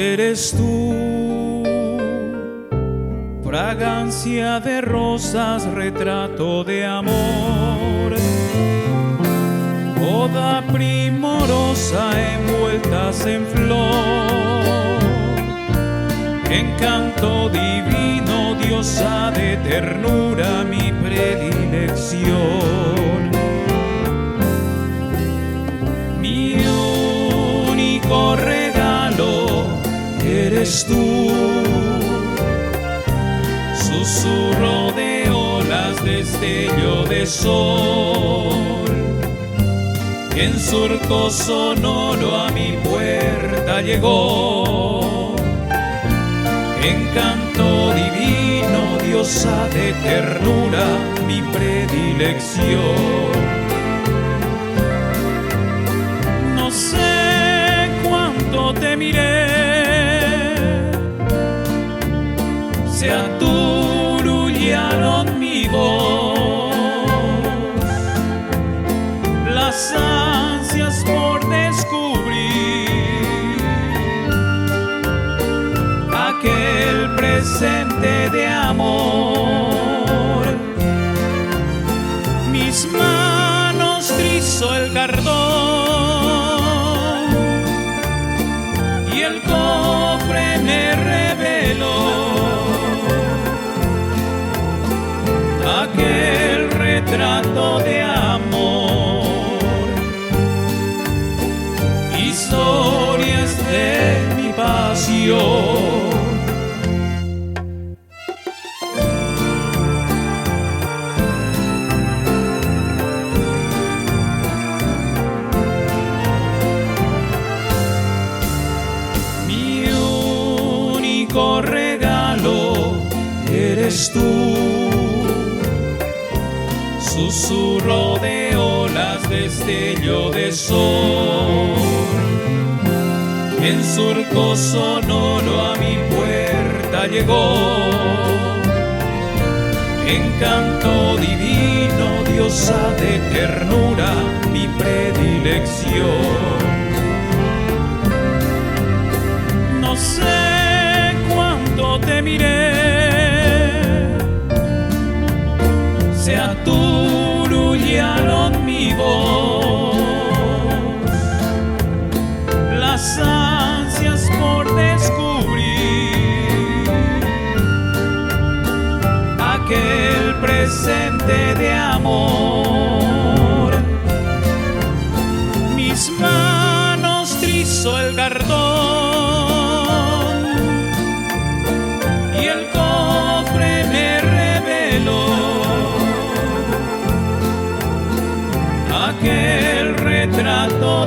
eres tú, fragancia de rosas, retrato de amor, boda primorosa envueltas en flor, encanto divino, diosa de ternura, mi predilección, mi único regalo eres tú, susurro de olas, destello de sol, que en surco sonoro a mi puerta llegó. Encanto divino, diosa de ternura, mi predilección. No sé cuánto te miré, se aturullaron mi voz, las ansias por descubrir aquel presente de amor. Mis manos trizó el cardón y el cofre me reveló aquel retrato de amor, historias de mi pasión. Mi único regalo eres tú, susurro de olas, destello de sol, en surco sonoro a mi puerta llegó. Encanto divino, diosa de ternura, mi predilección. No sé cuánto te miré, se aturullaron mi voz, las ansias por descubrir aquel presente de amor. Mis manos trizó el cardón y el cofre me reveló aquel retrato